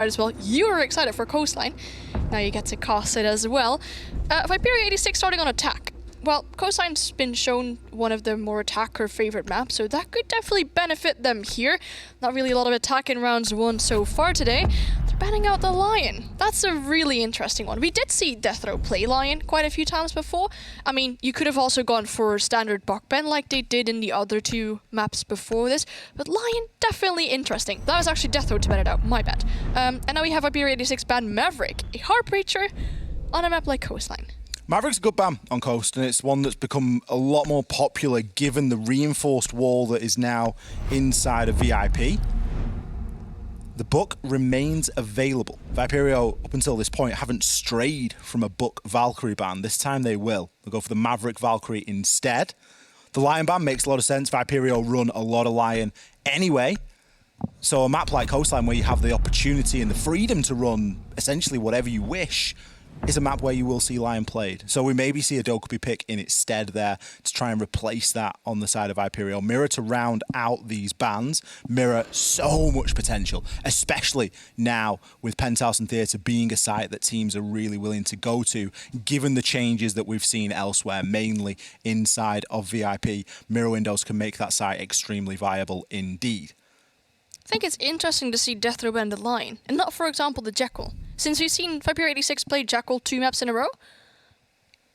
as well. You are excited for Coastline. Now you get to cast it as well. Viperio 86 starting on attack. Well, Coastline's been shown one of the more attacker favorite maps, so that could definitely benefit them here. Not really a lot of attack in rounds 1 so far today. They're banning out the Lion. That's a really interesting one. We did see DeathroW play Lion quite a few times before. I mean, you could have also gone for standard Buckben like they did in the other 2 maps before this, but Lion, definitely interesting. That was actually DeathroW to ban it out, my bad. And now we have Viperio 86 ban Maverick, a Heartbreacher on a map like Coastline. Maverick's a good ban on Coast, and it's one that's become a lot more popular given the reinforced wall that is now inside of VIP. The book remains available. Viperio, up until this point, haven't strayed from a book Valkyrie ban. This time they will. They'll go for the Maverick Valkyrie instead. The Lion ban makes a lot of sense. Viperio run a lot of Lion anyway. So a map like Coastline, where you have the opportunity and the freedom to run essentially whatever you wish, is a map where you will see Lion played. So we maybe see a Dokkaebi pick in its stead there to try and replace that on the side of Viperio. Mirror to round out these bans. Mirror, so much potential, especially now with Penthouse and Theatre being a site that teams are really willing to go to, given the changes that we've seen elsewhere, mainly inside of VIP. Mirror windows can make that site extremely viable indeed. I think it's interesting to see DeathroW ban the Lion, and not, for example, the Jekyll, since we've seen Viperio 86 play Jekyll 2 maps in a row.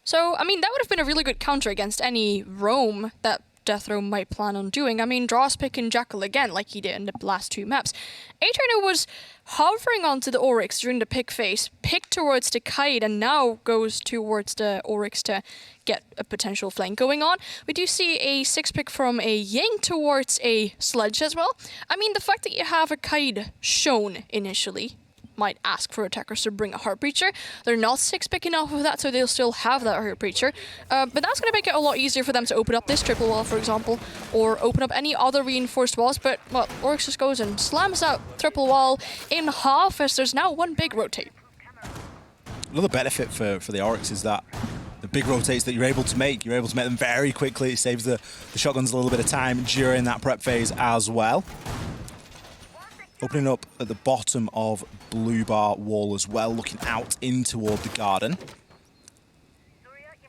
So, I mean, that would have been a really good counter against any roam that DeathroW might plan on doing. I mean, draws picking Jekyll again, like he did in the last 2 maps. EUCL was hovering onto the Oryx during the pick phase, picked towards the Kite, and now goes towards the Oryx to get a potential flank going on. We do see a 6-pick from a Ying towards a Sledge as well. I mean, the fact that you have a Kite shown initially might ask for attackers to bring a Heartbreacher. They're not 6-picking off of that, so they'll still have that Heartbreacher. But that's going to make it a lot easier for them to open up this triple wall, for example, or open up any other reinforced walls. But, well, Oryx just goes and slams out triple wall in half as there's now one big rotate. Another benefit for the Oryx is that the big rotates that you're able to make them very quickly. It saves the shotguns a little bit of time during that prep phase as well. Opening up at the bottom of blue bar wall as well, looking out in toward the garden.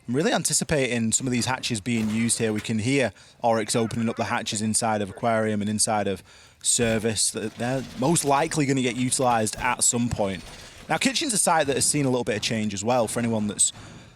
I'm really anticipating some of these hatches being used here. We can hear Oryx opening up the hatches inside of Aquarium and inside of Service. They're most likely going to get utilised at some point. Now, Kitchen's a site that has seen a little bit of change as well for anyone that's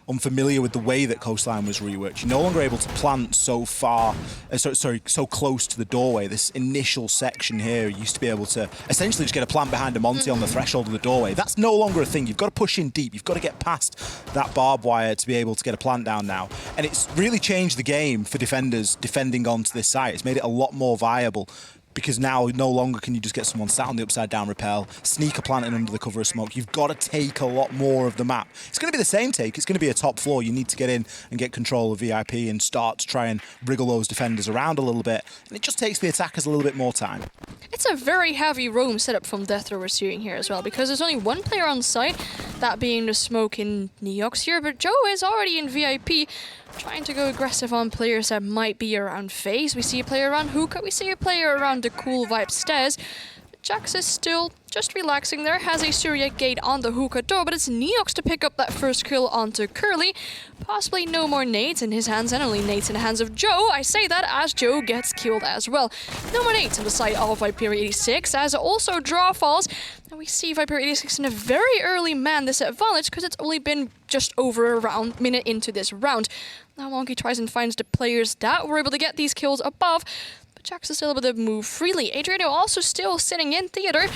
unfamiliar with the way that Coastline was reworked. You're no longer able to plant so close to the doorway. This initial section here used to be able to essentially just get a plant behind a Monty on the threshold of the doorway. That's no longer a thing. You've got to push in deep. You've got to get past that barbed wire to be able to get a plant down now. And it's really changed the game for defenders defending onto this site. It's made it a lot more viable, because now no longer can you just get someone sat on the upside down rappel, sneak a plant in under the cover of smoke. You've got to take a lot more of the map. It's going to be the same take. It's going to be a top floor. You need to get in and get control of VIP and start to try and wriggle those defenders around a little bit. And it just takes the attackers a little bit more time. It's a very heavy roam setup from DeathroW we're seeing here as well, because there's only one player on site, that being the smoke in Neox here, but Joe is already in VIP, trying to go aggressive on players that might be around FaZe. We see a player around Hookah, we see a player around the Cool Vibe stairs. Jax is still just relaxing there, has a Syriac gate on the Hookah door, but it's Neox to pick up that first kill onto Curly. Possibly no more nades in his hands, and only nades in the hands of Joe. I say that as Joe gets killed as well. No more nades on the side of Viperio 86, as also draw falls. And we see Viperio 86 in a very early man disadvantage, because it's only been just over a minute into this round. Now Monkey tries and finds the players that were able to get these kills above, but Jax is still able to move freely. Adriano also still sitting in theater.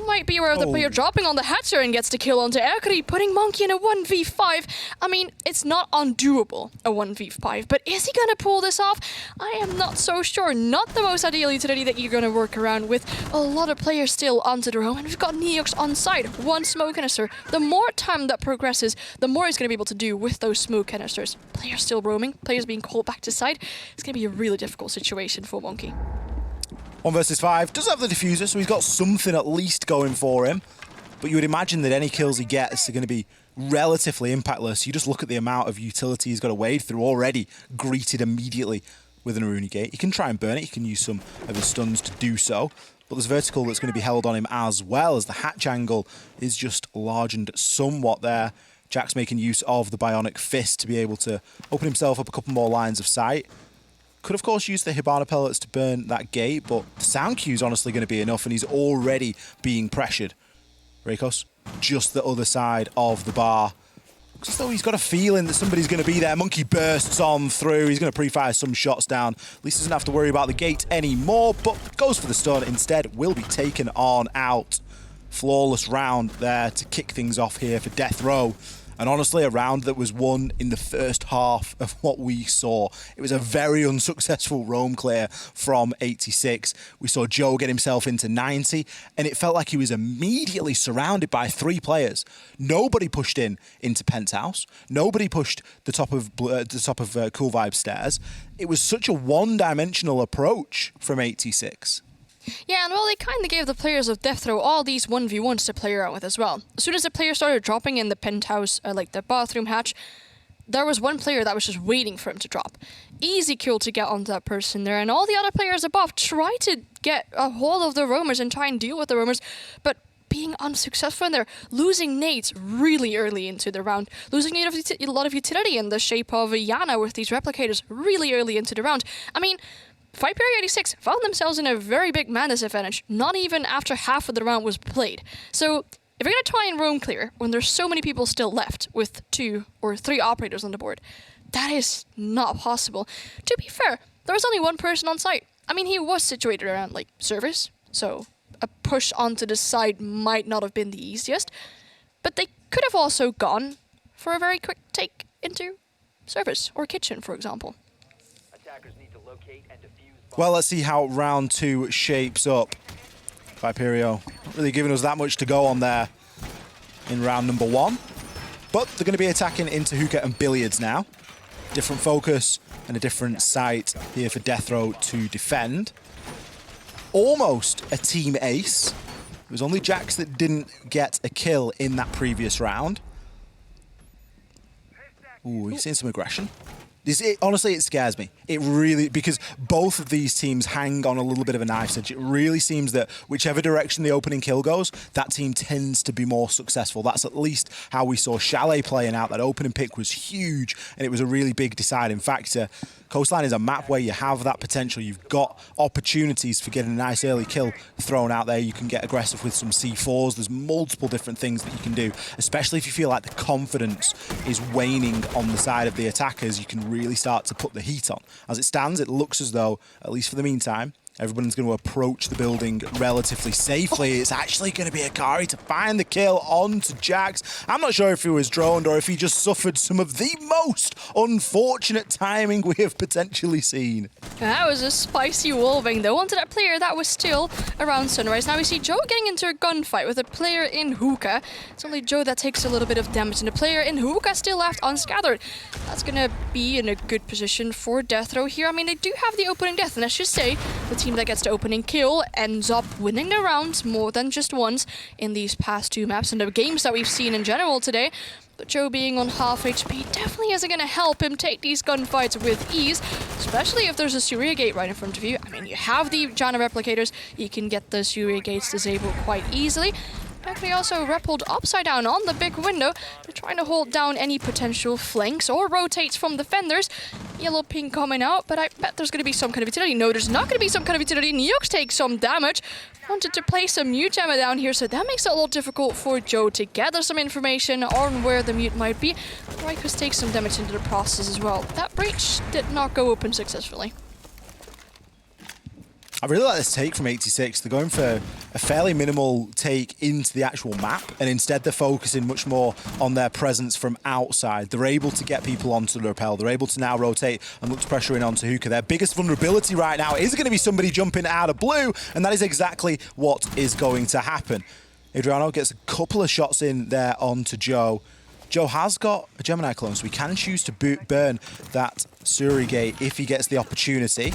Might be aware of the player dropping on the hatcher and gets the kill onto Ekri, putting Monkey in a 1v5. I mean, it's not undoable, a 1v5, but is he gonna pull this off? I am not so sure. Not the most ideal utility that you're gonna work around with. A lot of players still onto their own, and we've got Neox on side. One smoke canister. The more time that progresses, the more he's gonna be able to do with those smoke canisters. Players still roaming, players being called back to side. It's gonna be a really difficult situation for Monkey. 1 versus 5. Does have the diffuser, so he's got something at least going for him. But you would imagine that any kills he gets are going to be relatively impactless. You just look at the amount of utility he's got to wade through already, greeted immediately with an Aruni Gate. You can try and burn it. You can use some of his stuns to do so. but there's vertical that's going to be held on him as well, as the hatch angle is just largened somewhat there. Jack's making use of the bionic fist to be able to open himself up a couple more lines of sight. Could, of course, use the Hibana pellets to burn that gate, but the sound cue is honestly going to be enough, and he's already being pressured. Reikos, just the other side of the bar. Looks as though he's got a feeling that somebody's going to be there. Monkey bursts on through. He's going to pre-fire some shots down. At least he doesn't have to worry about the gate anymore, but goes for the stun. Instead, will be taken on out. Flawless round there to kick things off here for DeathroW. And honestly, a round that was won in the first half of what we saw. It was a very unsuccessful roam clear from 86. We saw Joe get himself into 90, and it felt like he was immediately surrounded by 3 players. Nobody pushed into Penthouse. Nobody pushed the top of Cool Vibe stairs. It was such a one-dimensional approach from 86. Yeah, and well, they kind of gave the players of DeathroW all these 1v1s to play around with as well. As soon as the players started dropping in the penthouse, like the bathroom hatch, there was one player that was just waiting for him to drop. Easy kill to get onto that person there, and all the other players above try to get a hold of the roamers and try and deal with the roamers, but being unsuccessful in there, losing nades really early into the round, losing a lot of utility in the shape of Yana with these replicators really early into the round. I mean, Viperio 86 found themselves in a very big man disadvantage, not even after half of the round was played. So, if you're going to try and roam clear when there's so many people still left with 2 or 3 operators on the board, that is not possible. To be fair, there was only one person on site. I mean, he was situated around, like, service, so a push onto the side might not have been the easiest, but they could have also gone for a very quick take into service or kitchen, for example. Well, let's see how round 2 shapes up. Viperio not really giving us that much to go on there in round number 1. But they're going to be attacking into Hookah and billiards now. Different focus and a different site here for DeathroW to defend. Almost a team ace. It was only Jax that didn't get a kill in that previous round. Ooh, he's seen some aggression. Honestly, it scares me. It really, because both of these teams hang on a little bit of a knife's edge. It really seems that whichever direction the opening kill goes, that team tends to be more successful. That's at least how we saw Chalet playing out. That opening pick was huge, and it was a really big deciding factor. Coastline is a map where you have that potential. You've got opportunities for getting a nice early kill thrown out there. You can get aggressive with some C4s. There's multiple different things that you can do, especially if you feel like the confidence is waning on the side of the attackers. You can really start to put the heat on. As it stands, it looks as though, at least for the meantime, everyone's going to approach the building relatively safely. It's actually going to be Akari to find the kill onto Jax. I'm not sure if he was droned or if he just suffered some of the most unfortunate timing we have potentially seen. That was a spicy wolving though onto that player that was still around Sunrise. Now we see Joe getting into a gunfight with a player in Hookah. It's only Joe that takes a little bit of damage, and the player in Hookah still left unscattered. That's going to be in a good position for DeathroW here. I mean, they do have the opening death, and I should say the team that gets the opening kill ends up winning the rounds more than just once in these past 2 maps and the games that we've seen in general today. But Joe being on half HP definitely isn't going to help him take these gunfights with ease, especially if there's a Surya gate right in front of you. I mean, you have the Janna replicators, you can get the Surya gates disabled quite easily. Actually also repelled upside down on the big window. They're trying to hold down any potential flanks or rotates from defenders. Yellow ping coming out, but I bet there's going to be some kind of utility. No, there's not going to be some kind of utility. Neox takes some damage. Wanted to place a mute jammer down here, so that makes it a lot difficult for Joe to gather some information on where the mute might be. Rikers takes some damage into the process as well. That breach did not go open successfully. I really like this take from 86. They're going for a fairly minimal take into the actual map, and instead they're focusing much more on their presence from outside. They're able to get people onto the rappel. They're able to now rotate and look to pressure in onto Hookah. Their biggest vulnerability right now is going to be somebody jumping out of blue, and that is exactly what is going to happen. Adriano gets a couple of shots in there onto Joe. Joe has got a Gemini clone, so he can choose to burn that Surya gate if he gets the opportunity.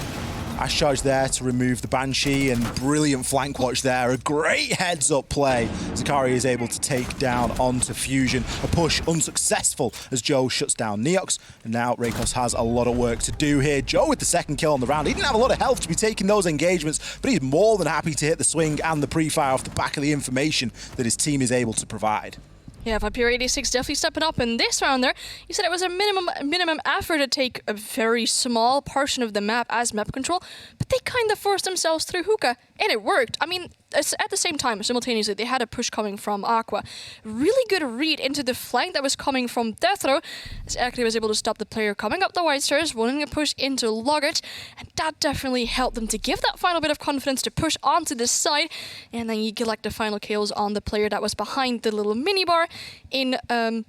Ash charge there to remove the Banshee, and brilliant flank watch there. A great heads-up play. Zakari is able to take down onto Fusion. A push unsuccessful as Joe shuts down Neox, and now Reikos has a lot of work to do here. Joe with the second kill on the round. He didn't have a lot of health to be taking those engagements, but he's more than happy to hit the swing and the pre-fire off the back of the information that his team is able to provide. Yeah, Viperio 86 definitely stepping up in this round there. You said it was a minimum effort to take a very small portion of the map as map control, but they kind of forced themselves through Hookah, and it worked. I mean, at the same time, simultaneously, they had a push coming from Aqua. Really good read into the flank that was coming from DeathroW, as Akli was able to stop the player coming up the white stairs, wanting to push into Luggage, and that definitely helped them to give that final bit of confidence to push onto the side, and then you collect the final kills on the player that was behind the little minibar in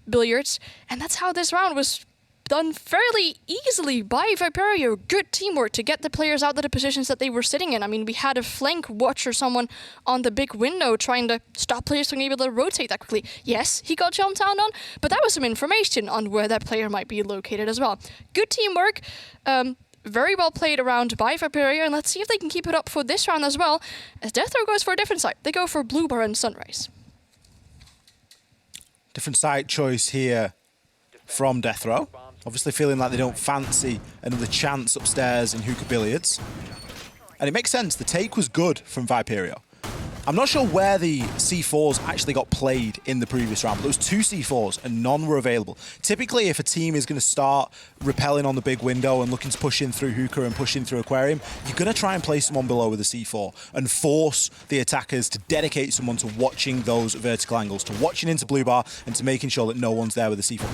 billiards, and that's how this round was done fairly easily by Viperio. Good teamwork to get the players out of the positions that they were sitting in. I mean, we had a flank watch or someone on the big window trying to stop players from being able to rotate that quickly. Yes, he got jumped down on, but that was some information on where that player might be located as well. Good teamwork. Very well played around by Viperio, and let's see if they can keep it up for this round as well, as DeathroW goes for a different side. They go for Blue Bar and Sunrise. Different site choice here from DeathroW. Obviously feeling like they don't fancy another chance upstairs in Hookah Billiards. And it makes sense, the take was good from Viperio. I'm not sure where the C4s actually got played in the previous round, but there was 2 C4s and none were available. Typically, if a team is going to start repelling on the big window and looking to push in through Hookah and push in through Aquarium, you're going to try and place someone below with a C4 and force the attackers to dedicate someone to watching those vertical angles, to watching into Blue Bar and to making sure that no one's there with a C4.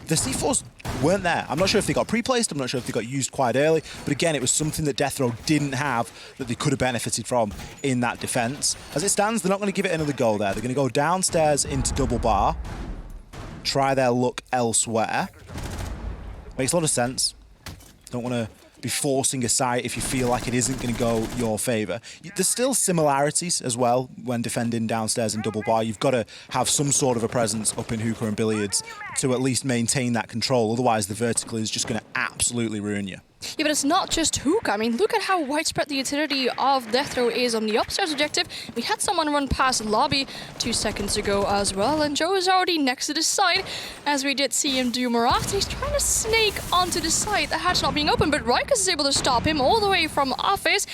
The C4s weren't there. I'm not sure if they got pre-placed, I'm not sure if they got used quite early, but again, it was something that DeathroW didn't have that they could have benefited from in that defense. As it stands, they're not going to give it another go there. They're going to go downstairs into double bar, try their luck elsewhere. Makes a lot of sense. Don't want to be forcing a site if you feel like it isn't going to go your favour. There's still similarities as well when defending downstairs in double bar. You've got to have some sort of a presence up in Hookah and Billiards to at least maintain that control. Otherwise, the vertical is just going to absolutely ruin you. Yeah, but it's not just Hookah. I mean, look at how widespread the utility of DeathroW is on the upstairs objective. We had someone run past lobby 2 seconds ago as well, and Joe is already next to the side, as we did see him do more often. He's trying to snake onto the side, the hatch not being open, but Rikus is able to stop him all the way from office.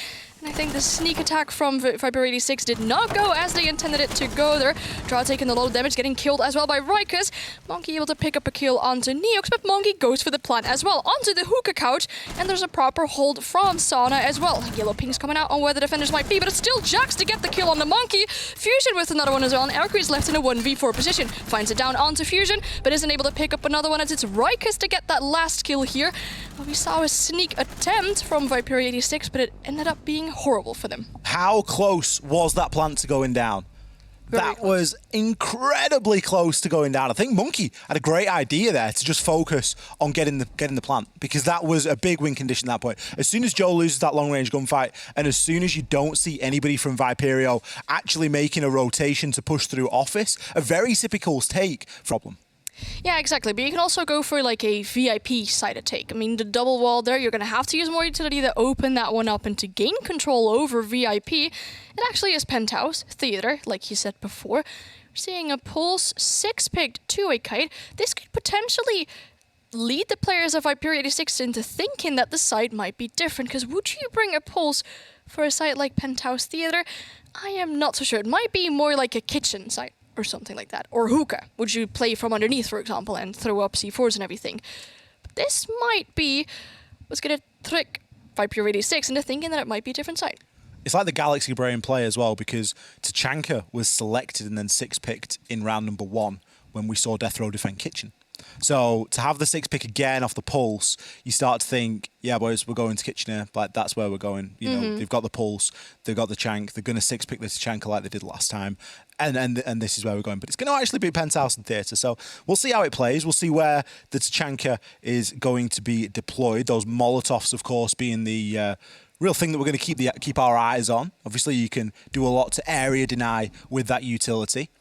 And I think the sneak attack from Viperio 86 did not go as they intended it to go there. Draw taking a lot of damage, getting killed as well by Rikus. Monkey able to pick up a kill onto Neox, but Monkey goes for the plant as well, onto the Hookah couch, and there's a proper hold from Sauna as well. Yellow ping's coming out on where the defenders might be, but it's still Jax to get the kill on the Monkey. Fusion with another one as well, and Erkri is left in a 1v4 position. Finds it down onto Fusion, but isn't able to pick up another one as it's Rikus to get that last kill here. We saw a sneak attempt from Viperio 86, but it ended up being horrible for them. How close was that plant to going down? That was incredibly close to going down. I think Monkey had a great idea there to just focus on getting the plant, because that was a big win condition at that point. As soon as Joe loses that long-range gunfight, and as soon as you don't see anybody from Viperio actually making a rotation to push through office, a very typical take problem. Yeah, exactly. But you can also go for like a VIP side take. I mean, the double wall there, you're going to have to use more utility to open that one up and to gain control over VIP. It actually is Penthouse Theater, like you said before. We're seeing a Pulse 6-picked 2-way kite. This could potentially lead the players of Viperio 86 into thinking that the site might be different, because would you bring a Pulse for a site like Penthouse Theater? I am not so sure. It might be more like a kitchen site or something like that. Or Hookah. Would you play from underneath, for example, and throw up C4s and everything? But this might be what's going to trick Viperio 86 into thinking that it might be a different site. It's like the Galaxy Brain play as well, because Tachanka was selected and then 6-picked in round number 1 when we saw DeathroW defend Kitchen. So to have the 6-pick again off the Pulse, you start to think, yeah, boys, we're going to Kitchener. Like, that's where we're going. You know, they've got the Pulse, they've got the Chank, they're going to 6-pick the Tachanka like they did last time. And this is where we're going. But it's going to actually be Penthouse and Theatre. So we'll see how it plays. We'll see where the Tachanka is going to be deployed. Those Molotovs, of course, being the real thing that we're going to keep our eyes on. Obviously, you can do a lot to area deny with that utility.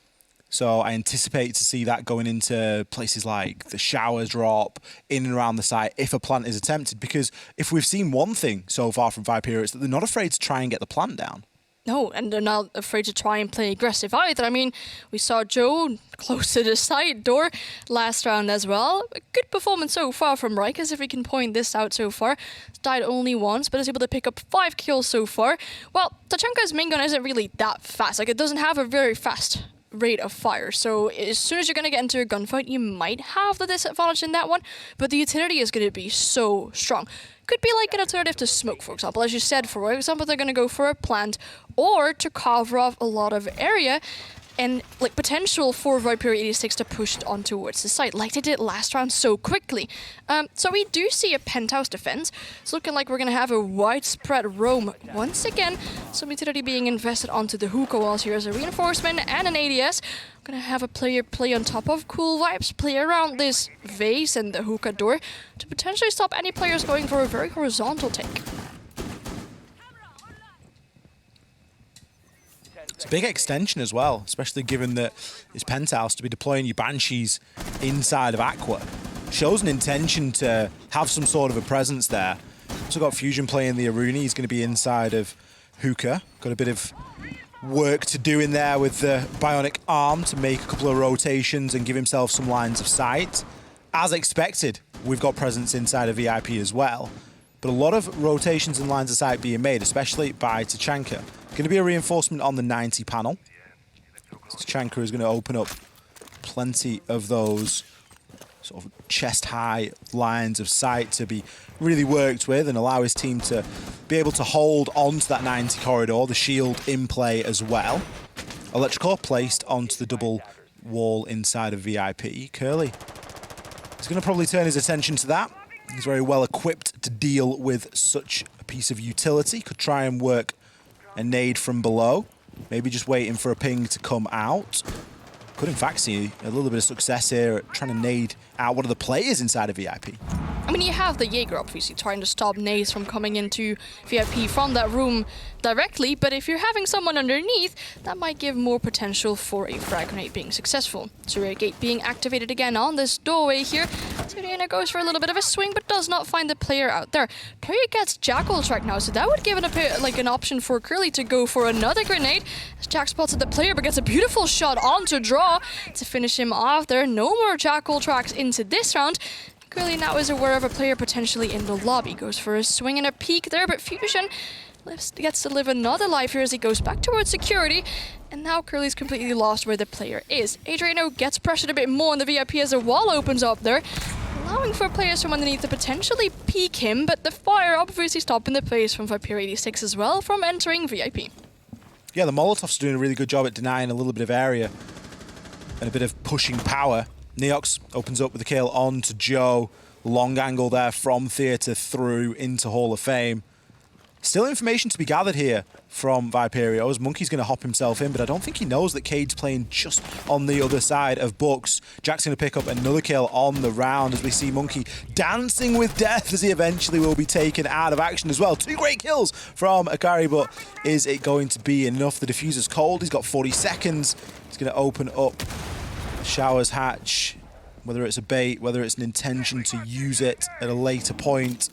So I anticipate to see that going into places like the shower drop, in and around the site, if a plant is attempted. Because if we've seen one thing so far from Viperio, it's that they're not afraid to try and get the plant down. No, and they're not afraid to try and play aggressive either. I mean, we saw Joe close to the side door last round as well. A good performance so far from Rikers, if we can point this out so far. He's died only once, but is able to pick up 5 kills so far. Well, Tachanka's main gun isn't really that fast. Like, it doesn't have a very fast rate of fire, so as soon as you're going to get into a gunfight, you might have the disadvantage in that one, but the utility is going to be so strong. Could be like an alternative to smoke, for example. As you said, for example, they're going to go for a plant or to cover off a lot of area and like potential for Viperio 86 to push it on towards the site, like they did last round so quickly. So we do see a Penthouse defense. It's looking like we're going to have a widespread roam once again. Some utility being invested onto the Hookah walls here as a reinforcement and an ADS. Going to have a player play on top of Cool Vibes, play around this vase and the Hookah door to potentially stop any players going for a very horizontal take. It's a big extension as well, especially given that it's Penthouse to be deploying your Banshees inside of Aqua. Shows an intention to have some sort of a presence there. Also got Fusion playing the Aruni. He's going to be inside of Hookah. Got a bit of work to do in there with the bionic arm to make a couple of rotations and give himself some lines of sight. As expected, we've got presence inside of VIP as well. But a lot of rotations and lines of sight being made, especially by Tachanka. Going to be a reinforcement on the 90 panel. Tachanka is going to open up plenty of those sort of chest-high lines of sight to be really worked with and allow his team to be able to hold onto that 90 corridor, the shield in play as well. Electrical placed onto the double wall inside of VIP. Curly is going to probably turn his attention to that. He's very well equipped to deal with such a piece of utility. Could try and work a nade from below. Maybe just waiting for a ping to come out. Could in fact see a little bit of success here at trying to nade out one of the players inside of VIP. I mean, you have the Jaeger obviously trying to stop nades from coming into VIP from that room directly, but if you're having someone underneath, that might give more potential for a frag grenade being successful. Surya Gate being activated again on this doorway here. Suriana goes for a little bit of a swing, but does not find the player out there. Player gets Jackal track now, so that would give an option for Curly to go for another grenade. As Jack spots at the player, but gets a beautiful shot onto draw to finish him off there. No more Jackal tracks into this round. Curly now is aware of a player potentially in the lobby. Goes for a swing and a peek there, but Fusion gets to live another life here as he goes back towards security. And now Curly's completely lost where the player is. Adriano gets pressured a bit more in the VIP as a wall opens up there, allowing for players from underneath to potentially peek him, but the fire obviously stopping the players from Viperio 86 as well from entering VIP. Yeah, the Molotovs are doing a really good job at denying a little bit of area and a bit of pushing power. Neox opens up with the kill on to Joe. Long angle there from theatre through into Hall of Fame. Still information to be gathered here from Viperio as Monkey's going to hop himself in, but I don't think he knows that Cade's playing just on the other side of Bucks. Jack's going to pick up another kill on the round as we see Monkey dancing with death as he eventually will be taken out of action as well. 2 great kills from Akari, but is it going to be enough? The diffuser's cold. He's got 40 seconds. He's going to open up Shower's hatch, whether it's a bait, whether it's an intention to use it at a later point.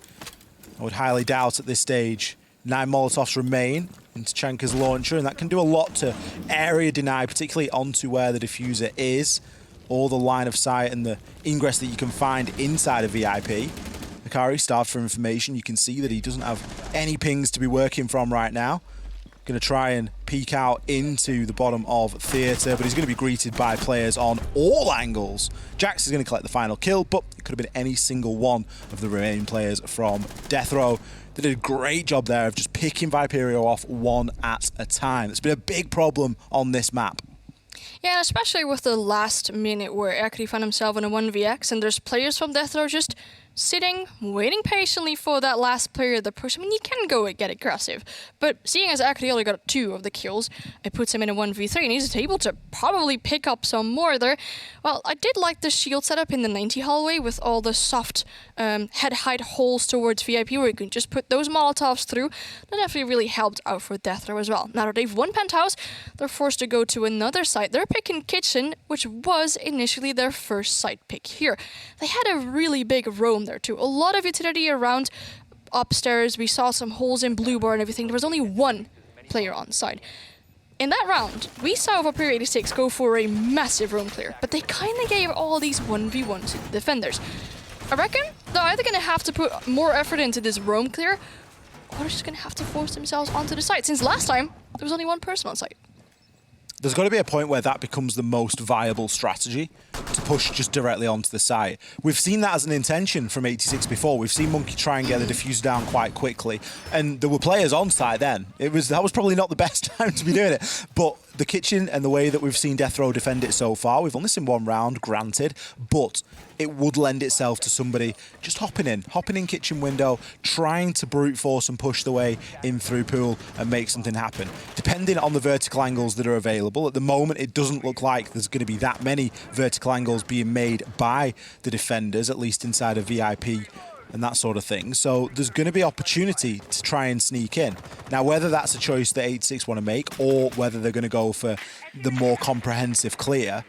I would highly doubt at this stage. 9 Molotovs remain into Tachanka's launcher, and that can do a lot to area deny, particularly onto where the diffuser is, or the line of sight and the ingress that you can find inside of VIP. Akari starved for information. You can see that he doesn't have any pings to be working from right now. Going to try and peek out into the bottom of theatre, but he's going to be greeted by players on all angles. Jax is going to collect the final kill, but it could have been any single one of the remaining players from DeathroW. They did a great job there of just picking Viperio off one at a time. It's been a big problem on this map. Yeah, especially with the last minute where Akari found himself in a 1vx and there's players from DeathroW just sitting, waiting patiently for that last player to push. I mean, you can go and get aggressive, but seeing as Akari only got 2 of the kills, it puts him in a 1v3, and he's able to probably pick up some more there. Well, I did like the shield setup in the 90 hallway with all the soft head height holes towards VIP where you can just put those Molotovs through. That definitely really helped out for DeathroW as well. Now that they've won Penthouse, they're forced to go to another site. They're picking Kitchen, which was initially their first site pick here. They had a really big roam there too. A lot of utility around upstairs. We saw some holes in blue bar and everything. There was only 1 player on site. In that round, we saw Viperio 86 go for a massive roam clear, but they kind of gave all these 1v1s to the defenders. I reckon they're either going to have to put more effort into this roam clear, or they're just going to have to force themselves onto the site, since last time there was only 1 person on site. There's got to be a point where that becomes the most viable strategy, to push just directly onto the site. We've seen that as an intention from 86 before. We've seen Monkey try and get the diffuser down quite quickly, and there were players on site then. That was probably not the best time to be doing it, but the Kitchen and the way that we've seen DeathroW defend it so far, we've only seen 1 round, granted, but it would lend itself to somebody just hopping in Kitchen window, trying to brute force and push the way in through pool and make something happen. Depending on the vertical angles that are available, at the moment it doesn't look like there's going to be that many vertical angles being made by the defenders, at least inside of VIP and that sort of thing. So there's going to be opportunity to try and sneak in. Now, whether that's a choice that 86 want to make or whether they're going to go for the more comprehensive clear,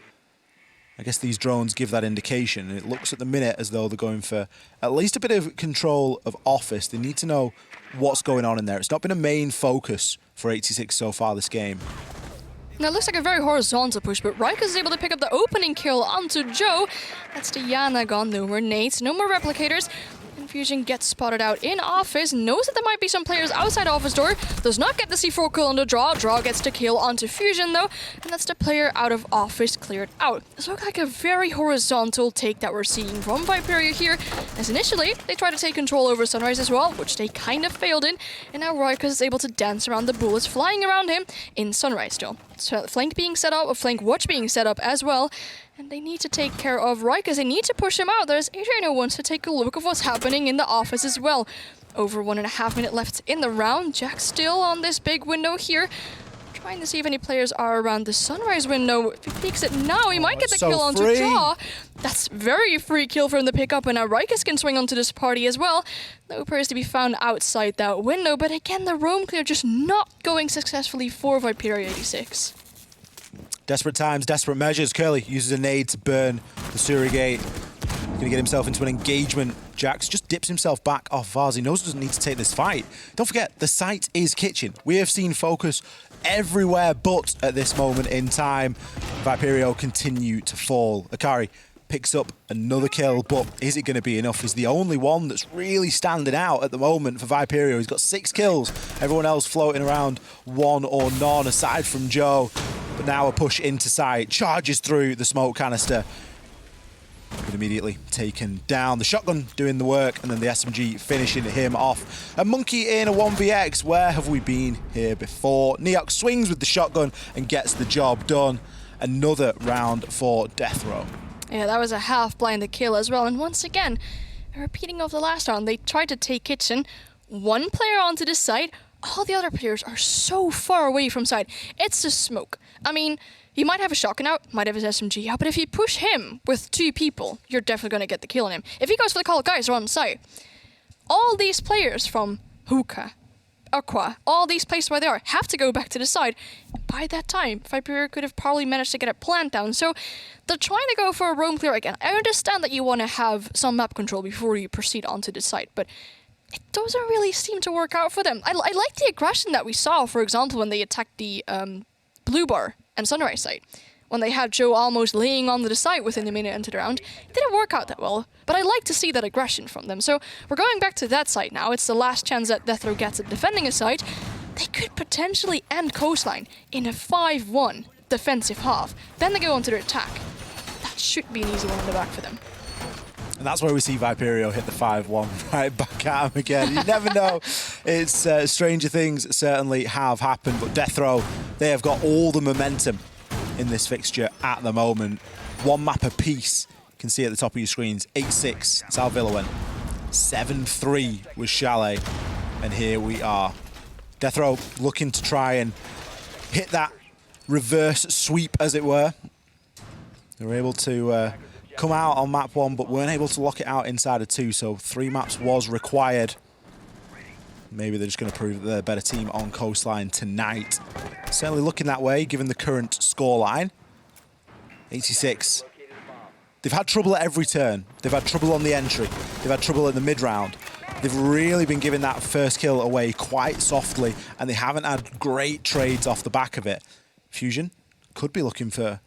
I guess these drones give that indication. And it looks at the minute as though they're going for at least a bit of control of office. They need to know what's going on in there. It's not been a main focus for 86 so far this game. Now, it looks like a very horizontal push, but Rikers is able to pick up the opening kill onto Joe. That's the Yana gone. No more nades, no more replicators. Fusion gets spotted out in office, knows that there might be some players outside office door, does not get the C4 kill on the draw. Draw gets the kill onto Fusion though, and that's the player out of office cleared out. This looks like a very horizontal take that we're seeing from Viperio here, as initially they tried to take control over Sunrise as well, which they kind of failed in, and now Rikers is able to dance around the bullets flying around him in Sunrise still. So flank being set up, a flank watch being set up as well. And they need to take care of Rikers. They need to push him out. There's Adrian who wants to take a look of what's happening in the office as well. Over 1.5 minutes left in the round. Jack still on this big window here. Trying to see if any players are around the Sunrise window. If he peeks it now, he might get the kill onto draw. That's very free kill for him to pick up, and now Rikers can swing onto this party as well. No players to be found outside that window, but again, the roam clear just not going successfully for Viperio 86. Desperate times, desperate measures. Curly uses a nade to burn the surrogate. Going to get himself into an engagement. Jax just dips himself back off Vaz. He knows he doesn't need to take this fight. Don't forget, the site is Kitchen. We have seen focus everywhere but at this moment in time. Viperio continue to fall. Akari picks up another kill, but is it going to be enough? He's the only one that's really standing out at the moment for Viperio. He's got 6 kills. Everyone else floating around 1 or none, aside from Joe. But now a push into site, charges through the smoke canister. But immediately taken down. The shotgun doing the work, and then the SMG finishing him off. A Monkey in a 1vx. Where have we been here before? Neox swings with the shotgun and gets the job done. Another round for DeathroW. Yeah, that was a half-blinded kill as well. And once again, repeating of the last round, they tried to take Kitchen. 1 player onto the site. All the other players are so far away from site. It's the smoke. I mean, he might have a shotgun out, might have his SMG out, but if you push him with 2 people, you're definitely going to get the kill on him. If he goes for the call, guys are on site. All these players from Hookah, Aqua, all these places where they are, have to go back to the side. And by that time, Viperio could have probably managed to get a plant down. So they're trying to go for a roam clear again. I understand that you want to have some map control before you proceed onto the site, but it doesn't really seem to work out for them. I like the aggression that we saw, for example, when they attacked the Blue Bar and Sunrise site. When they had Joe almost laying onto the site within a minute into the round. It didn't work out that well, but I like to see that aggression from them. So we're going back to that site now. It's the last chance that DeathroW gets at defending a site. They could potentially end Coastline in a 5-1 defensive half. Then they go onto their attack. That should be an easy one in the back for them. And that's where we see Viperio hit the 5-1 right back at him again. You never know. It's stranger things certainly have happened, but DeathroW, they have got all the momentum in this fixture at the moment. 1 map apiece. You can see at the top of your screens, 8-6. That's how Villa went. 7-3 was Chalet, and here we are. DeathroW looking to try and hit that reverse sweep, as it were. They were able to come out on map 1, but weren't able to lock it out inside of 2, so 3 maps was required. Maybe they're just going to prove that they're a better team on Coastline tonight. Certainly looking that way, given the current scoreline. 86. They've had trouble at every turn. They've had trouble on the entry. They've had trouble in the mid-round. They've really been giving that first kill away quite softly, and they haven't had great trades off the back of it. Fusion could be looking for...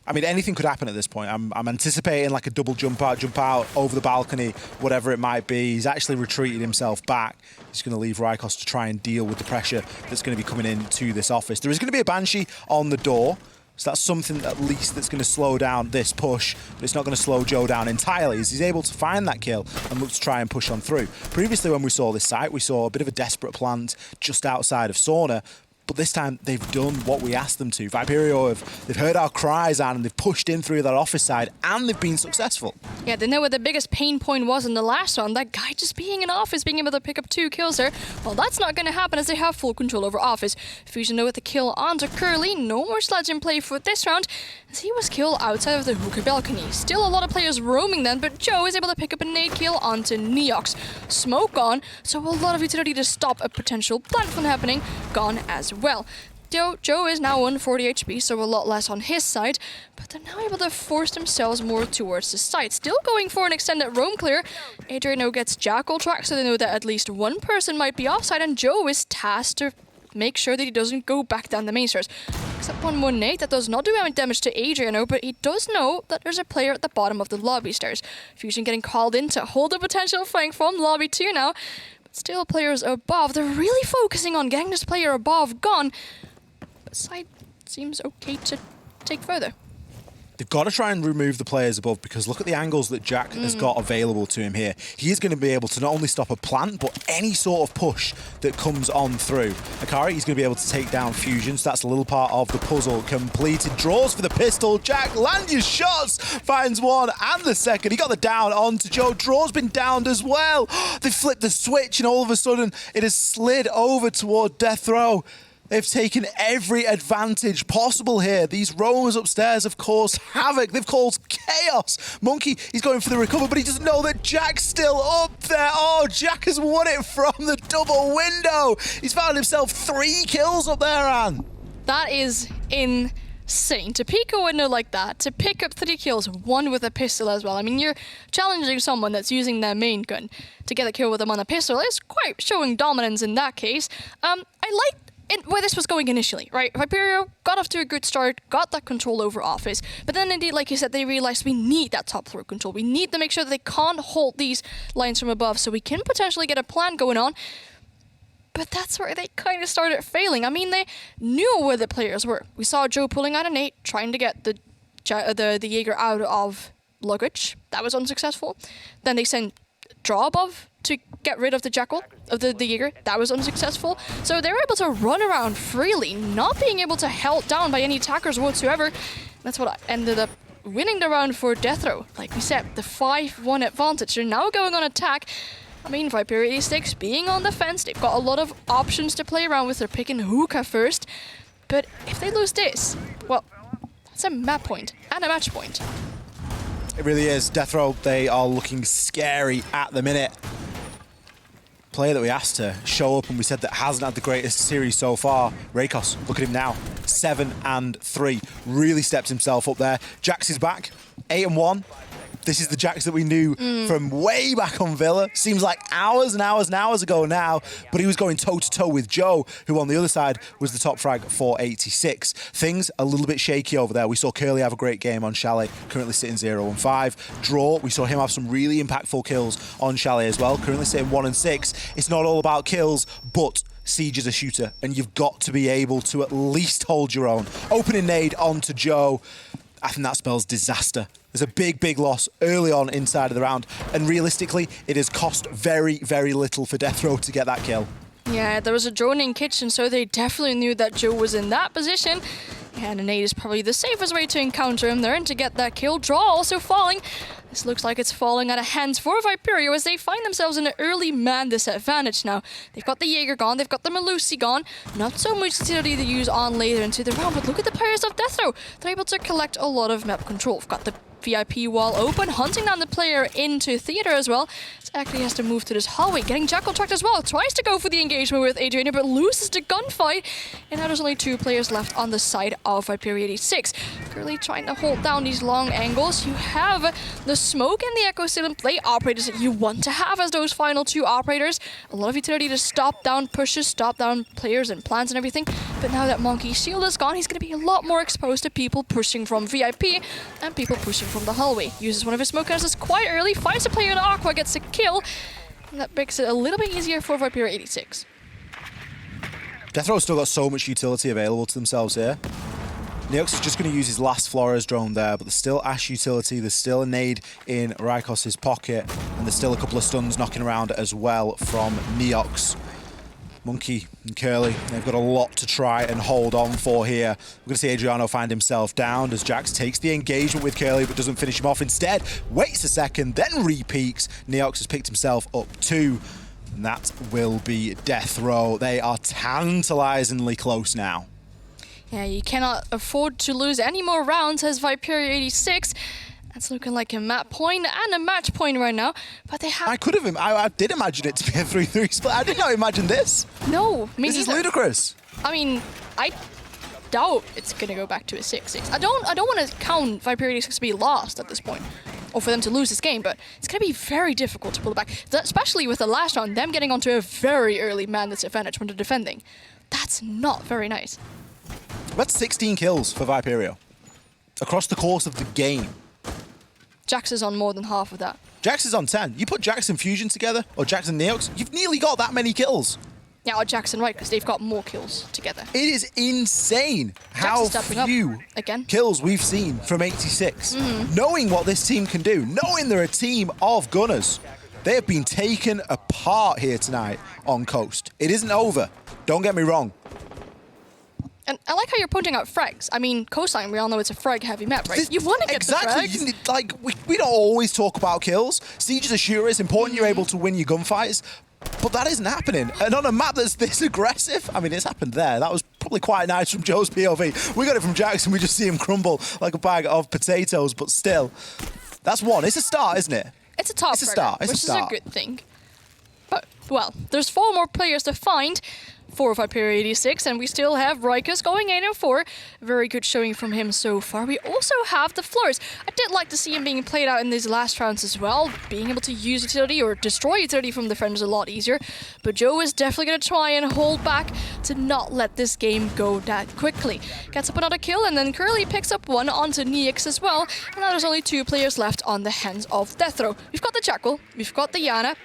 I mean, anything could happen at this point. I'm anticipating like a double jump out over the balcony, whatever it might be. He's actually retreated himself back. He's going to leave Rykos to try and deal with the pressure that's going to be coming into this office. There is going to be a Banshee on the door, so that's something at least that's going to slow down this push, but it's not going to slow Joe down entirely, as he's able to find that kill and look to try and push on through. Previously, when we saw this site, we saw a bit of a desperate plant just outside of Sauna, but this time they've done what we asked them to. Viperio, they've heard our cries and they've pushed in through that office side, and they've been successful. Yeah, they know what the biggest pain point was in the last one. That guy just being in office, being able to pick up 2 kills there. Well, that's not going to happen as they have full control over office. Fusion know with the kill onto Curly. No more sledge in play for this round, as he was killed outside of the Hookah balcony. Still a lot of players roaming then, but Joe is able to pick up a nade kill onto Neox. Smoke on, so a lot of utility to stop a potential plant from happening gone as well. Joe is now on 40 HP, so a lot less on his side, but they're now able to force themselves more towards the site. Still going for an extended roam clear. Adriano gets Jackal track, so they know that at least one person might be offside, and Joe is tasked to make sure that he doesn't go back down the main stairs. Except one more nade that does not do any damage to Adriano, but he does know that there's a player at the bottom of the lobby stairs. Fusion getting called in to hold the potential flank from lobby 2 now. But still players above. They're really focusing on getting this player above gone. But side seems okay to take further. They've got to try and remove the players above, because look at the angles that Jack has got available to him here. He is going to be able to not only stop a plant, but any sort of push that comes on through. Akari, he's going to be able to take down Fusion, so that's a little part of the puzzle completed. Draws for the pistol. Jack, land your shots. Finds one and the second. He got the down onto Joe. Draw's been downed as well. They flipped the switch, and all of a sudden, it has slid over toward DeathroW. They've taken every advantage possible here. These roamers upstairs have caused havoc. They've caused chaos. Monkey, he's going for the recover, but he doesn't know that Jack's still up there. Oh, Jack has won it from the double window. He's found himself 3 kills up there, Anne. That is insane. To peek a window like that, to pick up 3 kills, 1 with a pistol as well. I mean, you're challenging someone that's using their main gun to get a kill with them on a pistol. It's quite showing dominance in that case. I like where this was going initially, right? Viperio got off to a good start, got that control over office, but then indeed, like you said, they realized we need that top floor control. We need to make sure that they can't hold these lines from above, so we can potentially get a plan going on. But that's where they kind of started failing. I mean, they knew where the players were. We saw Joe pulling out a nade, trying to get the Jaeger out of luggage. That was unsuccessful. Then they sent draw above to get rid of the Jackal, of the Jaeger. That was unsuccessful. So they were able to run around freely, not being able to held down by any attackers whatsoever. That's what ended up winning the round for DeathroW. Like we said, the 5-1 advantage. They're now going on attack. I mean, Viperio 86 being on the fence, they've got a lot of options to play around with. They're picking Hookah first. But if they lose this, well, that's a map point and a match point. It really is. DeathroW, they are looking scary at the minute. Player that we asked to show up and we said that hasn't had the greatest series so far. Rykos, look at him now. 7-3. Really stepped himself up there. Jax is back. 8-1. This is the Jax that we knew from way back on Villa. Seems like hours and hours and hours ago now, but he was going toe-to-toe with Joe, who on the other side was the top frag for 86. Things a little bit shaky over there. We saw Curly have a great game on Chalet, currently sitting 0-5. Draw, we saw him have some really impactful kills on Chalet as well, currently sitting 1-6. It's not all about kills, but Siege is a shooter, and you've got to be able to at least hold your own. Opening nade onto Joe. I think that spells disaster. There's a big, big loss early on inside of the round, and realistically, it has cost very, very little for DeathroW to get that kill. Yeah, there was a drone in kitchen, so they definitely knew that Joe was in that position. And an 8 is probably the safest way to encounter him there and to get that kill. Draw also falling. This looks like it's falling out of hands for Viperio as they find themselves in an early man disadvantage now. They've got the Jaeger gone, they've got the Melusi gone. Not so much utility to use on later into the round, but look at the players of DeathroW. They're able to collect a lot of map control. We've got the VIP wall open, hunting down the player into theater as well. Actually has to move to this hallway, getting Jackal tracked as well. Tries to go for the engagement with Adriana, but loses the gunfight. And now there's only 2 players left on the side of Viperio 86. Currently trying to hold down these long angles. You have the smoke and the echo still in play. Operators that you want to have as those final 2 operators. A lot of utility to stop down pushes, stop down players and plans and everything. But now that Monkey's shield is gone, he's going to be a lot more exposed to people pushing from VIP and people pushing from the hallway. Uses one of his smoke cannons quite early, finds a player in Aqua, gets a kill, and that makes it a little bit easier for Viperio 86. DeathroW's still got so much utility available to themselves here. Neox is just going to use his last Flores drone there, but there's still Ash utility, there's still a nade in Rykos's pocket, and there's still a couple of stuns knocking around as well from Neox. Monkey and Curly, they've got a lot to try and hold on for here. We're going to see Adriano find himself down as Jax takes the engagement with Curly but doesn't finish him off. Instead, waits a second, then re-peaks. Neox has picked himself up too, and that will be DeathroW. They are tantalizingly close now. Yeah, you cannot afford to lose any more rounds as Viperio 86. It's looking like a map point and a match point right now, but they have... I did imagine it to be a 3-3 split. I did not imagine this. No, me This is neither. ludicrous. I mean, I doubt it's gonna go back to a 6-6. I don't want to count Viperio 86 to be lost at this point, or for them to lose this game, but it's gonna be very difficult to pull it back, especially with the last round, them getting onto a very early man disadvantage when they're defending. That's not very nice. That's 16 kills for Viperio across the course of the game. Jax is on more than half of that. Jax is on 10. You put Jax and Fusion together, or Jax and Neox, you've nearly got that many kills. Yeah, or Jax and Rykos, they've got more kills together. It is insane how few kills we've seen from 86. Knowing what this team can do, knowing they're a team of gunners, they have been taken apart here tonight on Coast. It isn't over. Don't get me wrong. And I like how you're pointing out frags. I mean, Coastline, we all know it's a frag-heavy map, right? You want to get the frags. Like, we don't always talk about kills. Siege as a shooter, it's important you're able to win your gunfights, but that isn't happening. And on a map that's this aggressive, I mean, it's happened there. That was probably quite nice from Joe's POV. We got it from Jackson, we just see him crumble like a bag of potatoes, but still, that's one. It's a start, isn't it? It's a top It's a start. which is a good thing. But, well, there's 4 more players to find for Viperio 86, and we still have Rykos going 8-4. Very good showing from him so far. We also have the Flores. I did like to see him being played out in these last rounds as well. Being able to use utility or destroy utility from defenders is a lot easier. But Joe is definitely going to try and hold back to not let this game go that quickly. Gets up another kill, and then Curly picks up one onto Neox as well. And now there's only 2 players left on the hands of DeathroW. We've got the Jackal, we've got the Yana.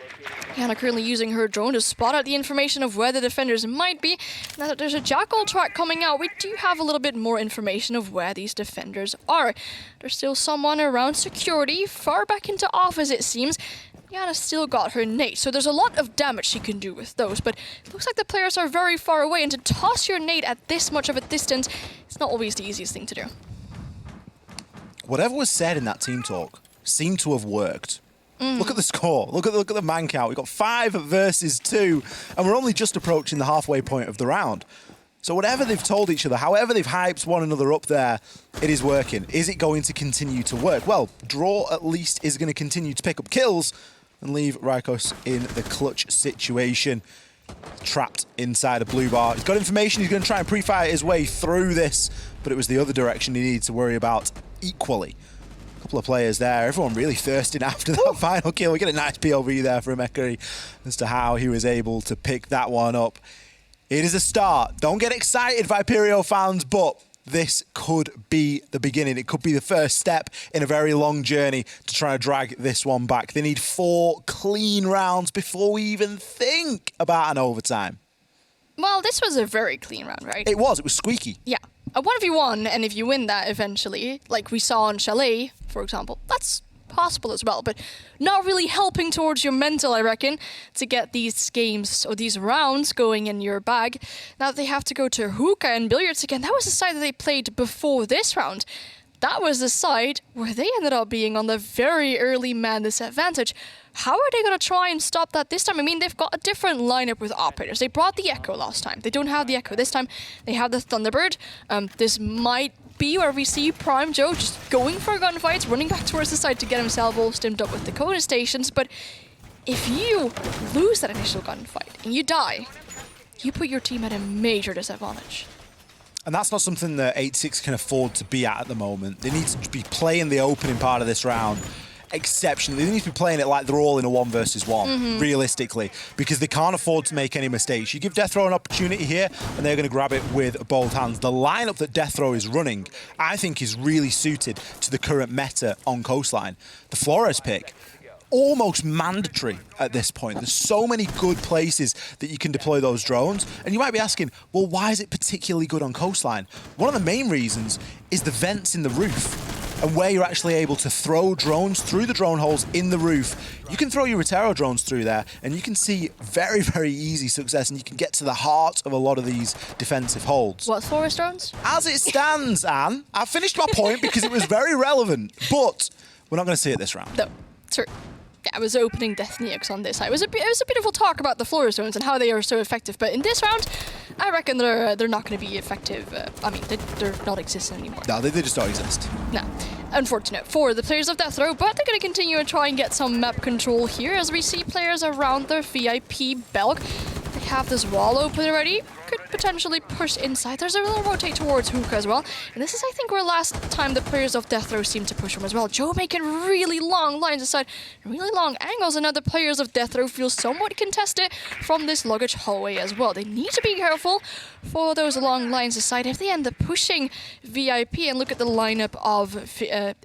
Yana currently using her drone to spot out the information of where the defenders might be. Now that there's a Jackal track coming out, we do have a little bit more information of where these defenders are. There's still someone around security, far back into office it seems. Yana still got her nade, so there's a lot of damage she can do with those, but it looks like the players are very far away, and to toss your nade at this much of a distance, it's not always the easiest thing to do. Whatever was said in that team talk seemed to have worked. Look at the score. Look at the man count. We've got 5 versus 2, and we're only just approaching the halfway point of the round. So whatever they've told each other, however they've hyped one another up there, it is working. Is it going to continue to work? Well, Draw at least is going to continue to pick up kills and leave Rykos in the clutch situation. Trapped inside a blue bar. He's got information. He's going to try and pre-fire his way through this, but it was the other direction he needed to worry about equally. Couple of players there, everyone really thirsting after that final kill. We get a nice POV there from Ekeri as to how he was able to pick that one up. It is a start. Don't get excited, Viperio fans, but this could be the beginning. It could be the first step in a very long journey to try and drag this one back. They need 4 clean rounds before we even think about an overtime. Well, this was a very clean round, right? It was squeaky. Yeah. A 1v1, and if you win that eventually, like we saw on Chalet, for example, that's possible as well, but not really helping towards your mental, I reckon, to get these games or these rounds going in your bag. Now they have to go to Hookah and billiards again. That was the side that they played before this round. That was the side where they ended up being on the very early man disadvantage. How are they going to try and stop that this time? I mean, they've got a different lineup with operators. They brought the Echo last time. They don't have the Echo this time. They have the Thunderbird. This might be where we see Prime Joe just going for gunfights, running back towards the side to get himself all stimmed up with the Dakota stations. But if you lose that initial gunfight and you die, you put your team at a major disadvantage. And that's not something that 86 can afford to be at the moment. They need to be playing the opening part of this round exceptionally. They need to be playing it like they're all in a 1 versus 1, realistically, because they can't afford to make any mistakes. You give DeathroW an opportunity here, and they're going to grab it with both hands. The lineup that DeathroW is running, I think, is really suited to the current meta on Coastline. The Flores pick, almost mandatory at this point. There's so many good places that you can deploy those drones. And you might be asking, well, why is it particularly good on Coastline? One of the main reasons is the vents in the roof and where you're actually able to throw drones through the drone holes in the roof. You can throw your Viperio drones through there and you can see very, very easy success, and you can get to the heart of a lot of these defensive holds. What, Flores drones? As it stands, Anne, I've finished my point because it was very relevant, but we're not going to see it this round. No, true. Yeah, I was opening Death Neox on this side. It was a beautiful talk about the Flores zones and how they are so effective, but in this round, I reckon they're not going to be effective. I mean, they're not existing anymore. No, they just don't exist. No. Unfortunate for the players of DeathroW, but they're going to continue and try and get some map control here as we see players around their VIP Belk. They have this wall open already. Could potentially push inside. There's a little rotate towards Hookah as well. And this is, I think, where last time the players of DeathroW seemed to push from as well. Joe making really long lines aside, really long angles, and now the players of DeathroW feel somewhat contested from this luggage hallway as well. They need to be careful for those long lines aside. If they end up pushing VIP and look at the lineup of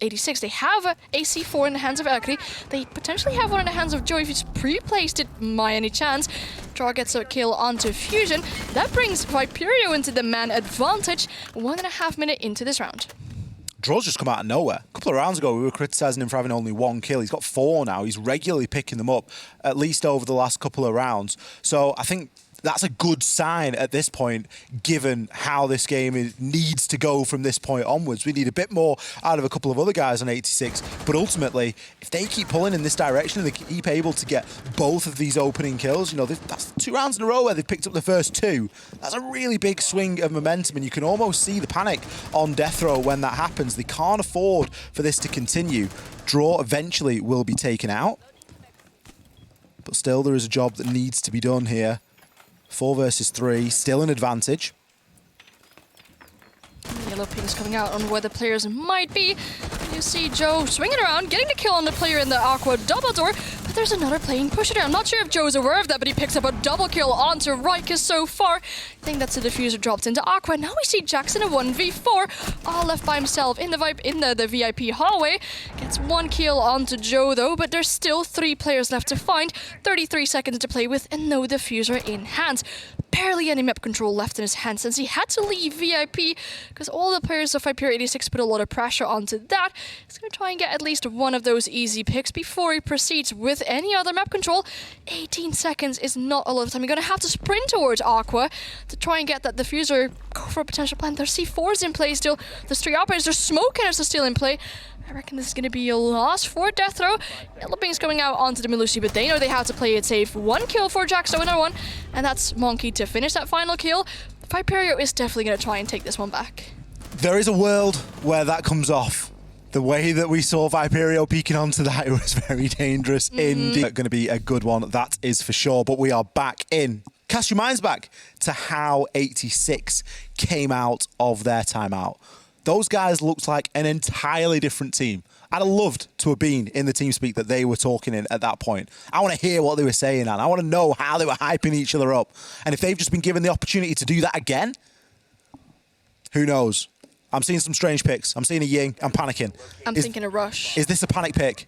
86, they have AC4 in the hands of Akri. They potentially have one in the hands of Joe if he's pre-placed it by any chance. Draw gets a kill onto Fusion. That brings Viperio into the man advantage 1.5 minutes into this round. Draw's just come out of nowhere. A couple of rounds ago, we were criticising him for having only 1 kill. He's got 4 now. He's regularly picking them up, at least over the last couple of rounds. So I think that's a good sign at this point, given how this game needs to go from this point onwards. We need a bit more out of a couple of other guys on 86, but ultimately, if they keep pulling in this direction and they keep able to get both of these opening kills, you know, that's 2 rounds in a row where they've picked up the first 2. That's a really big swing of momentum, and you can almost see the panic on DeathroW when that happens. They can't afford for this to continue. Draw eventually will be taken out, but still there is a job that needs to be done here. 4 versus 3, still an advantage. Yellow pings coming out on where the players might be. You see Joe swinging around, getting the kill on the player in the Aqua double door, but there's another playing push there. I'm not sure if Joe's aware of that, but he picks up a double kill onto Rikus so far. I think that's the diffuser dropped into Aqua. Now we see Jackson a 1v4, all left by himself in the VIP hallway. Gets 1 kill onto Joe though, but there's still 3 players left to find, 33 seconds to play with, and no diffuser in hand. Barely any map control left in his hands since he had to leave VIP because all the players of Viperio 86 put a lot of pressure onto that. He's going to try and get at least one of those easy picks before he proceeds with any other map control. 18 seconds is not a lot of time. You're going to have to sprint towards Aqua to try and get that diffuser. Go for a potential plan. There's C4s in play still. There's 3 operators. There's smoke cannons still in play. I reckon this is going to be a loss for DeathroW. Yellow Ping's coming out onto the Melusi, but they know they have to play it safe. 1 kill for Jackson, another one, and that's Monkey to finish that final kill. Viperio is definitely going to try and take this one back. There is a world where that comes off. The way that we saw Viperio peeking onto that, it was very dangerous indeed. Going to be a good one, that is for sure, but we are back in. Cast your minds back to how 86 came out of their timeout. Those guys looked like an entirely different team. I'd have loved to have been in the TeamSpeak that they were talking in at that point. I want to hear what they were saying, and I want to know how they were hyping each other up. And if they've just been given the opportunity to do that again, who knows? I'm seeing some strange picks. I'm seeing a Ying. I'm panicking. I'm thinking a rush. Is this a panic pick?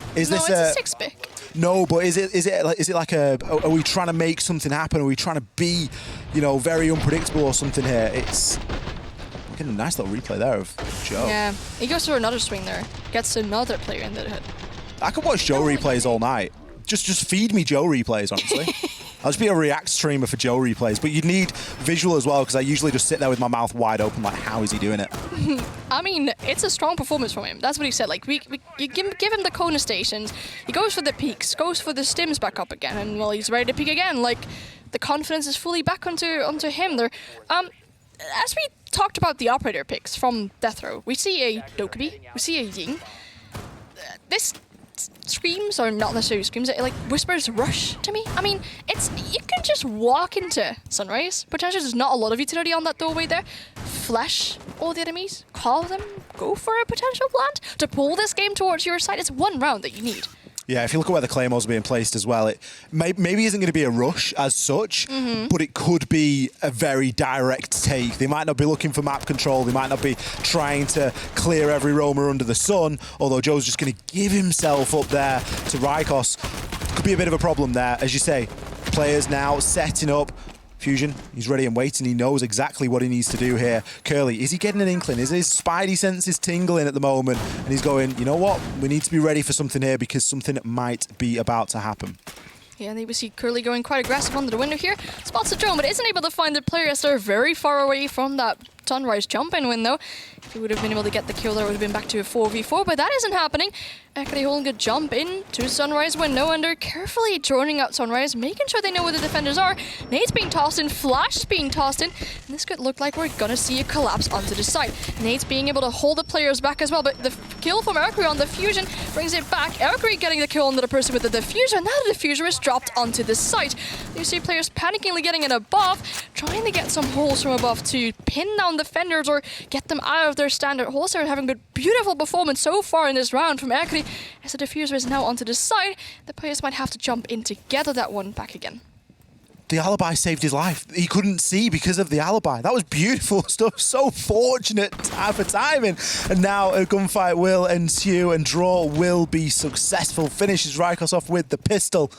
No, it's a 6 pick. No, but is it like a? Are we trying to make something happen? Are we trying to be, you know, very unpredictable or something here? It's. Getting a nice little replay there of Joe. Yeah, he goes for another swing there. Gets another player in the head. I could watch Joe replays all night. Just feed me Joe replays, honestly. I'll just be a React streamer for Joe replays. But you'd need visual as well, because I usually just sit there with my mouth wide open, like, how is he doing it? I mean, it's a strong performance from him. That's what he said. Like, you give him the Kona stations, he goes for the peaks, goes for the stims back up again, and, well, he's ready to peak again. Like, the confidence is fully back onto him there. As we talked about the operator picks from DeathroW, we see a Dokkaebi, we see a Ying. This screams, or not necessarily screams, it like whispers rush to me. I mean, you can just walk into Sunrise. Potentially there's not a lot of utility on that doorway there. Flash all the enemies, call them, go for a potential plant to pull this game towards your side. It's one round that you need. Yeah, if you look at where the Claymores are being placed as well, it maybe isn't going to be a rush as such, but it could be a very direct take. They might not be looking for map control. They might not be trying to clear every roamer under the sun, although Joe's just going to give himself up there to Rykos. Could be a bit of a problem there. As you say, players now setting up. Fusion, he's ready and waiting. He knows exactly what he needs to do here. Curly, is he getting an inkling? Is his spidey senses tingling at the moment? And he's going, you know what? We need to be ready for something here because something might be about to happen. Yeah, and we see Curly going quite aggressive under the window here. Spots the drone, but isn't able to find the player as they're very far away from that Sunrise jump-in window. If he would have been able to get the kill, there would have been back to a 4v4, but that isn't happening. Ekari holding a jump in to Sunrise window, and they're carefully droning out Sunrise, making sure they know where the defenders are. Nade's being tossed in, Flash's being tossed in, and this could look like we're gonna see a collapse onto the side. Nade's being able to hold the players back as well, but the kill from Erkari on the Fusion brings it back. Erkari getting the kill on the person with the diffuser, and now the diffuser is dropped onto the site. You see players panicking, getting it above, trying to get some holes from above to pin down defenders or get them out of their standard holes. They're having a beautiful performance so far in this round from Ekari. As the diffuser is now onto the side, the players might have to jump in to gather that one back again. The alibi saved his life. He couldn't see because of the alibi. That was beautiful stuff. So fortunate for timing. And now a gunfight will ensue and draw will be successful. Finishes Rykos off with the pistol.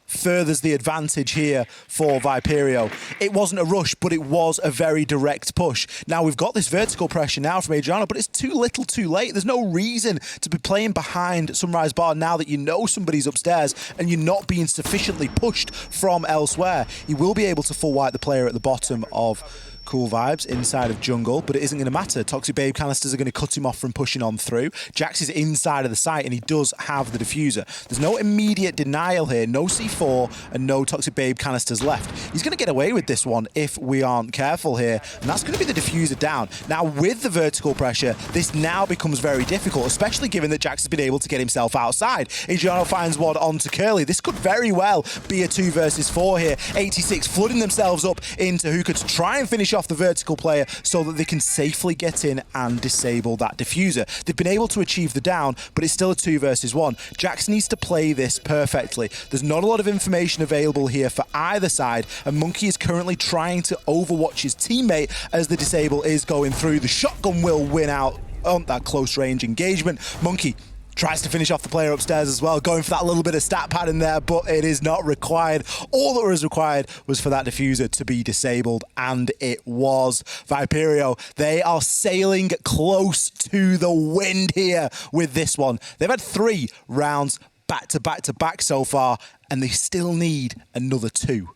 Furthers the advantage here for Viperio. It wasn't a rush, but it was a very direct push. Now we've got this vertical pressure now from Adriano, but it's too little too late. There's no reason to be playing behind Sunrise Bar now that you know somebody's upstairs and you're not being sufficiently pushed from elsewhere. You will be able to full wipe the player at the bottom of Cool Vibes inside of Jungle, but it isn't going to matter. Toxic Babe canisters are going to cut him off from pushing on through. Jax is inside of the site and he does have the diffuser. There's no immediate denial here, no C4 and no Toxic Babe canisters left. He's going to get away with this one if we aren't careful here, and that's going to be the diffuser down. Now with the vertical pressure, this now becomes very difficult, especially given that Jax has been able to get himself outside. Adriano finds one onto Curly. This could very well be a 2 versus 4 here. 86 flooding themselves up into Hookah to try and finish off the vertical player so that they can safely get in and disable that diffuser. They've been able to achieve the down, but it's still a 2 versus 1. Jax needs to play this perfectly. There's not a lot of information available here for either side, and Monkey is currently trying to overwatch his teammate as the disable is going through. The shotgun will win out on that close range engagement. Monkey tries to finish off the player upstairs as well, going for that little bit of stat pad in there, but it is not required. All that was required was for that diffuser to be disabled, and it was. Viperio, they are sailing close to the wind here with this one. They've had 3 rounds back to back to back so far, and they still need another 2.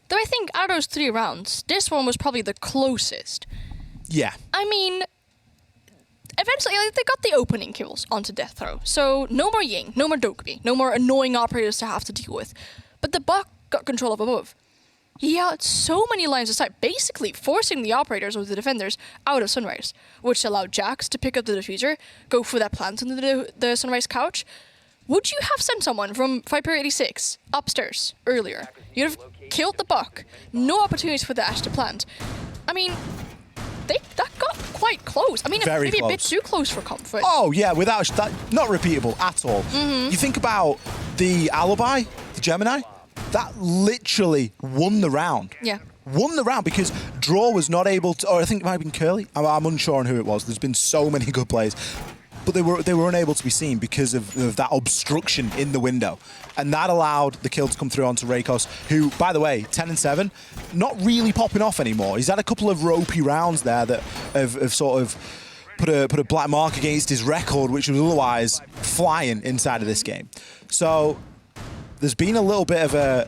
Though I think out of those 3 rounds, this one was probably the closest. Yeah. I mean, eventually, they got the opening kills onto DeathroW. So no more Ying, no more Dokkaebi, no more annoying operators to have to deal with. But the Buck got control of above. He had so many lines of sight, basically forcing the operators or the defenders out of Sunrise, which allowed Jax to pick up the diffuser, go for that plant on the Sunrise couch. Would you have sent someone from Viperio 86 upstairs earlier? You'd have killed the Buck. No opportunities for the Ash to plant. I mean, that got quite close. I mean, maybe a bit too close for comfort. Oh, yeah, without that, not repeatable at all. You think about the alibi, the Gemini, that literally won the round. Yeah. Won the round because Draw was not able to, or I think it might have been Curly. I'm unsure on who it was. There's been so many good plays. but they were unable to be seen because of that obstruction in the window. And that allowed the kill to come through onto Rakos, who, by the way, 10-7, not really popping off anymore. He's had a couple of ropey rounds there that have sort of put a black mark against his record, which was otherwise flying inside of this game. So there's been a little bit of a...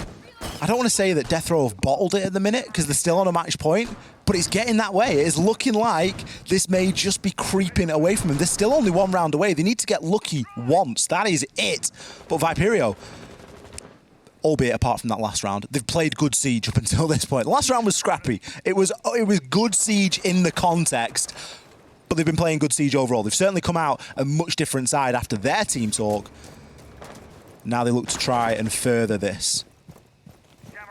I don't want to say that DeathroW have bottled it at the minute because they're still on a match point, but it's getting that way. It is looking like this may just be creeping away from them. They're still only one round away. They need to get lucky once. That is it. But Viperio, albeit apart from that last round, they've played good Siege up until this point. The last round was scrappy. It was good Siege in the context, but they've been playing good Siege overall. They've certainly come out a much different side after their team talk. Now they look to try and further this.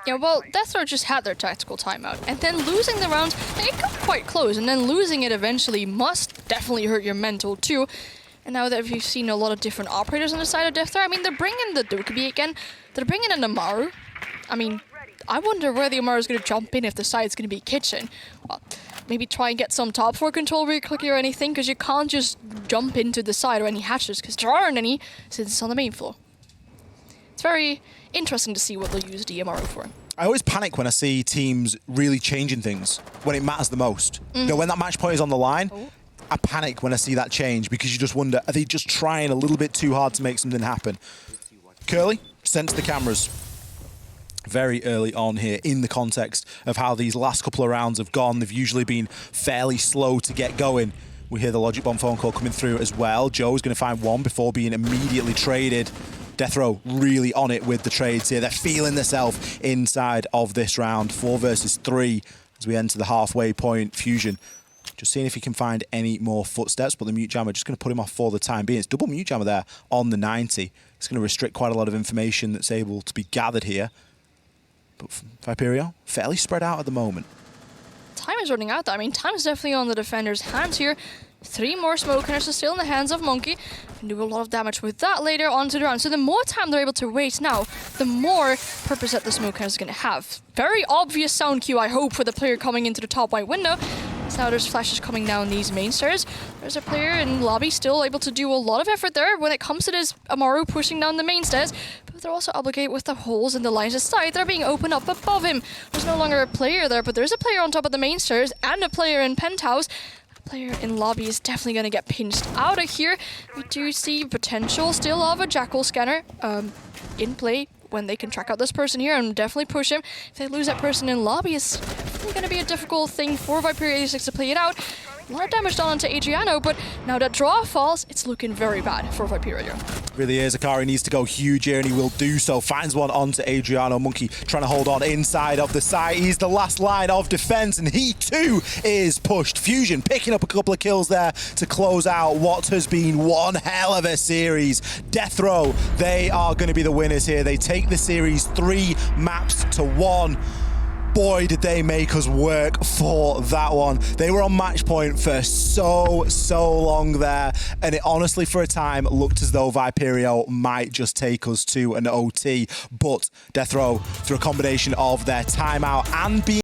Yeah, well, DeathroW just had their tactical timeout, and then losing the round, it got quite close, and then losing it eventually must definitely hurt your mental too. And now that we've seen a lot of different operators on the side of DeathroW, I mean, they're bringing the Dokkaebi again, they're bringing in Amaru. I mean, I wonder where the Amaru is going to jump in if the side's going to be kitchen. Well, maybe try and get some top 4 control really quickly or anything, because you can't just jump into the side or any hatches, because there aren't any since it's on the main floor. It's very interesting to see what they'll use the Amaru for. I always panic when I see teams really changing things when it matters the most. You know, when that match point is on the line, I panic when I see that change because you just wonder, are they just trying a little bit too hard to make something happen? Curly, sent to the cameras very early on here in the context of how these last couple of rounds have gone. They've usually been fairly slow to get going. We hear the Logic Bomb phone call coming through as well. Joe's going to find one before being immediately traded. DeathroW really on it with the trades here. They're feeling themselves inside of this round. 4 versus 3 as we enter the halfway point. Fusion just seeing if he can find any more footsteps, but the mute jammer just going to put him off for the time being. It's double mute jammer there on the 90. It's going to restrict quite a lot of information that's able to be gathered here. But Viperio, fairly spread out at the moment. Time is running out though. I mean, time is definitely on the defender's hands here. 3 more smoke cannons are still in the hands of Monkey. Can do a lot of damage with that later onto the round. So the more time they're able to waste now, the more purpose that the smoke cannon is going to have. Very obvious sound cue, I hope, for the player coming into the top right window. So now there's flashes coming down these main stairs. There's a player in lobby still able to do a lot of effort there when it comes to this Amaru pushing down the main stairs. But they're also obligated with the holes in the lines of sight that are being opened up above him. There's no longer a player there, but there's a player on top of the main stairs and a player in Penthouse. Player in lobby is definitely going to get pinched out of here. We do see potential still of a Jackal scanner in play when they can track out this person here and definitely push him. If they lose that person in lobby, it's definitely going to be a difficult thing for Viperio 86 to play it out. A lot of damage done onto Adriano, but now that draw falls, it's looking very bad for Viperio. Really is. Akari needs to go huge here, and he will do so. Finds one onto Adriano. Monkey trying to hold on inside of the site. He's the last line of defense, and he too is pushed. Fusion picking up a couple of kills there to close out what has been one hell of a series. DeathroW, they are going to be the winners here. They take the series 3 maps to 1. Boy, did they make us work for that one. They were on match point for so long there, and it honestly for a time looked as though Viperio might just take us to an OT, but DeathroW, through a combination of their timeout and being